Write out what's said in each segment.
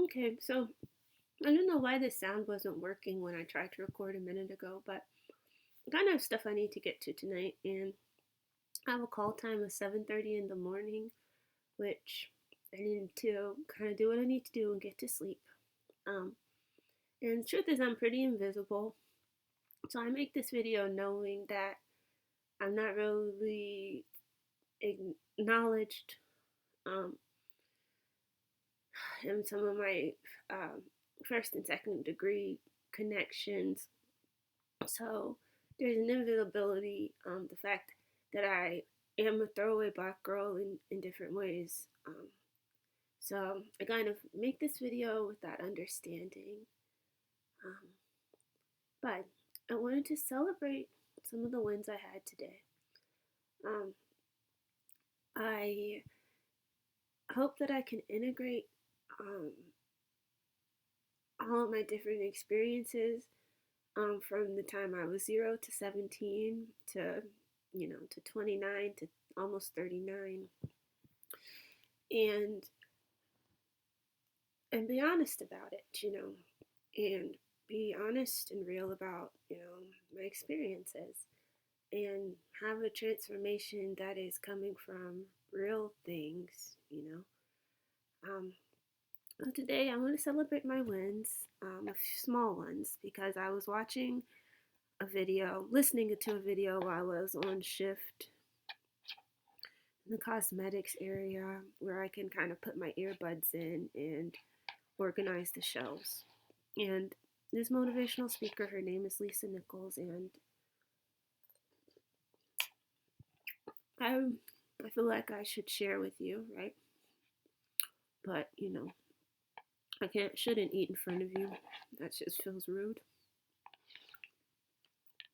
Okay, so I don't know why this sound wasn't working when I tried to record a minute ago, but I kind of have stuff I need to get to tonight, and I have a call time of 7:30 in the morning, which I need to kind of do what I need to do and get to sleep. Um, and the truth is, I'm pretty invisible, so I make this video knowing that I'm not really acknowledged um, in some of my um, first and second degree connections. So there's an invisibility, the fact that I am a throwaway black girl in different ways. So I kind of make this video with that understanding. Um, but I wanted to celebrate some of the wins I had today. Um, I hope that I can integrate um, all of my different experiences from the time I was 0 to 17 to, to 29 to almost 39. And be honest about it, and be honest and real about, my experiences and have a transformation that is coming from real things, So today I want to celebrate my wins, a few small ones, because I was watching a video, listening to a video while I was on shift in the cosmetics area where I can kind of put my earbuds in and organize the shelves. And this motivational speaker, her name is Lisa Nichols, and I I feel like I should share with you, right? But I shouldn't eat in front of you. That just feels rude.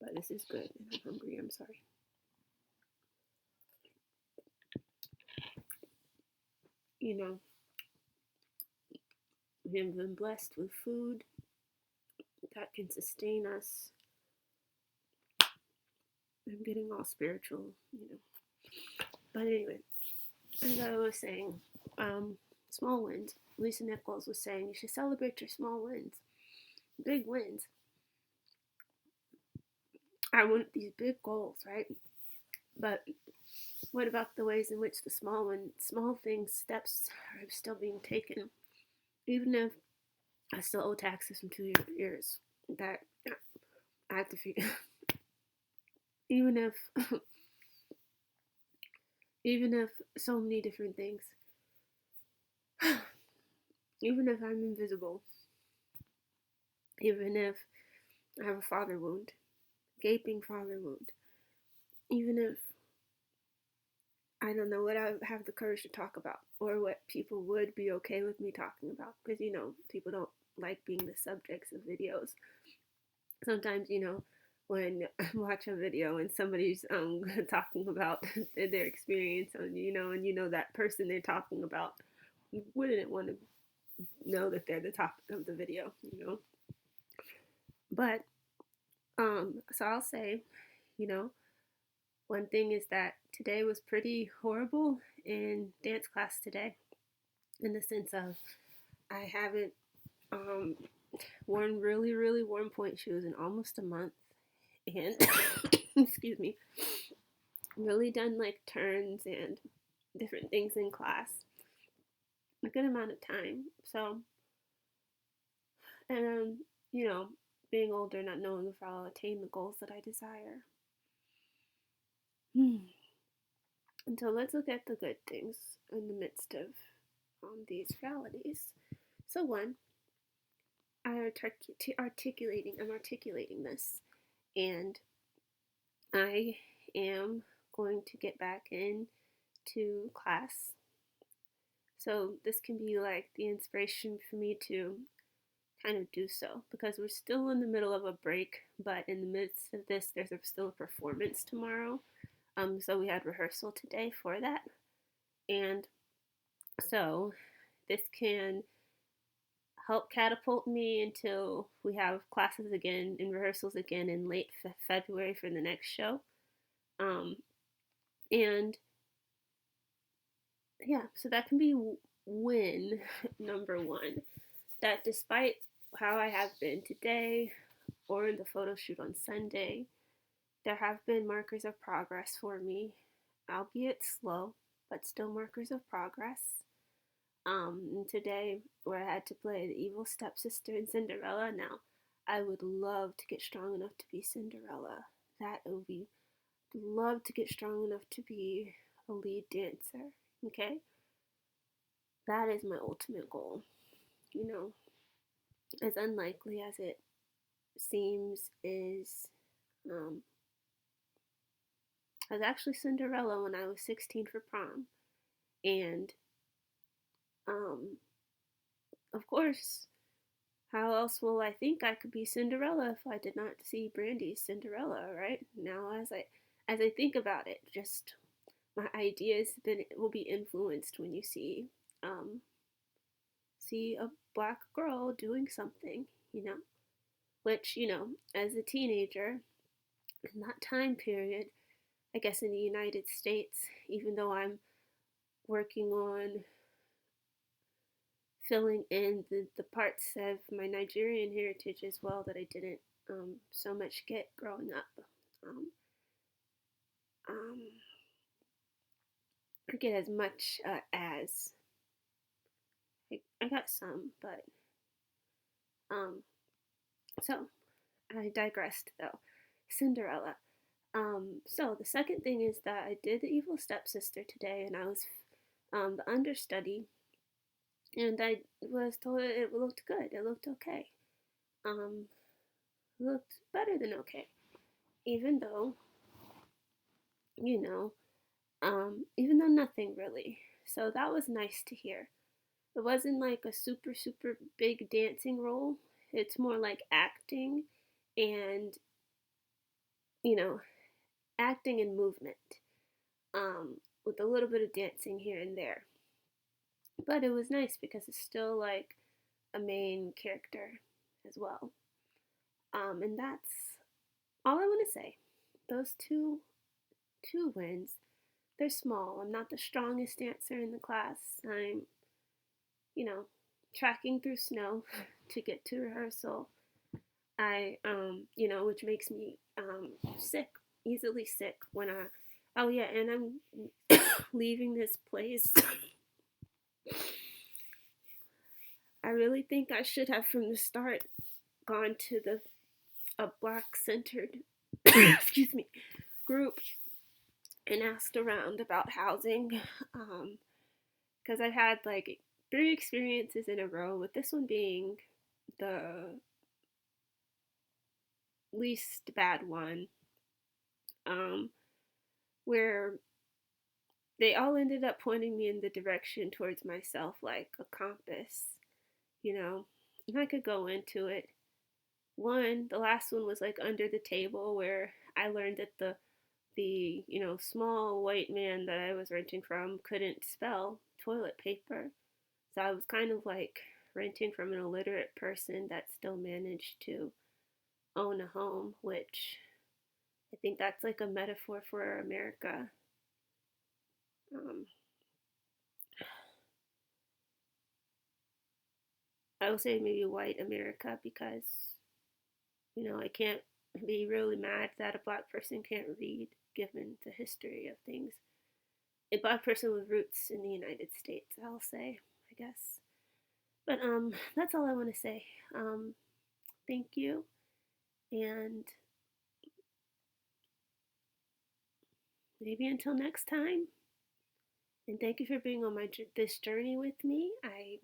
But this is good, and I'm hungry. I'm sorry. You know, we have been blessed with food that can sustain us. I'm getting all spiritual. But anyway, as I was saying, small wins. Lisa Nichols was saying you should celebrate your small wins, big wins. I want these big goals, right? But what about the ways in which the small things, steps are still being taken, even if I still owe taxes from 2 years that I have to figure. even if, even if so many different things, even if I'm invisible, even if I have a father wound, gaping father wound, even if I don't know what I have the courage to talk about or what people would be okay with me talking about, because people don't like being the subjects of videos. Sometimes when I watch a video and somebody's talking about their experience, and that person they're talking about wouldn't want to know that they're the topic of the video. But so I'll say, you know, one thing is that today was pretty horrible in dance class today, in the sense of I haven't um, worn really, really warm point shoes in almost a month. And, excuse me, really done like turns and different things in class a good amount of time. So, and being older, not knowing if I'll attain the goals that I desire. And so let's look at the good things in the midst of these realities. So one, I'm articulating this, and I am going to get back into class. So this can be like the inspiration for me to kind of do so, because we're still in the middle of a break, but in the midst of this, there's still a performance tomorrow. So we had rehearsal today for that, and so this can help catapult me until we have classes again and rehearsals again in late February for the next show. And yeah, so that can be win number one. that despite how I have been today or in the photo shoot on Sunday, there have been markers of progress for me, albeit slow, but still markers of progress. And today, where I had to play the evil stepsister in Cinderella, now I would love to get strong enough to be Cinderella. That would be, love to get strong enough to be a lead dancer. Okay? That is my ultimate goal. You know, as unlikely as it seems, is I was actually Cinderella when I was 16 for prom. And um, of course, how else will I think I could be Cinderella if I did not see Brandy's Cinderella, right? Now as I think about it, just my ideas then will be influenced when you um see a black girl doing something, you know, which, as a teenager in that time period, I guess in the United States, even though I'm working on filling in the parts of my Nigerian heritage as well that I didn't so much get growing up. Um, um, I get as much as I got some, but um, so I digressed though. Cinderella. So the second thing is that I did the evil stepsister today, and I was the understudy, and I was told it looked good. It looked okay. Um, looked better than okay, even though you know, even though nothing really. So that was nice to hear. It wasn't like a super, super big dancing role. It's more like acting and, you know, acting and movement with a little bit of dancing here and there. But it was nice because it's still like a main character as well. And that's all I want to say. Those two wins. They're small. I'm not the strongest dancer in the class. I'm, you know, tracking through snow to get to rehearsal. Which makes me sick, easily sick when oh yeah, and I'm leaving this place. I really think I should have from the start gone to a black centered excuse me group and asked around about housing, because I've had like 3 experiences in a row, with this one being the least bad one, um, where they all ended up pointing me in the direction towards myself like a compass, you know. And I could go into it. The last one was like under the table, where I learned that the small white man that I was renting from couldn't spell toilet paper. So I was kind of like renting from an illiterate person that still managed to own a home, which I think that's like a metaphor for America. Um, I will say maybe white America, because, I can't be really mad that a black person can't read given the history of things. A black person with roots in the United States, I'll say, I guess. But that's all I want to say. Thank you, and maybe until next time. And thank you for being on this journey with me. I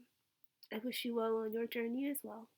wish you well on your journey as well.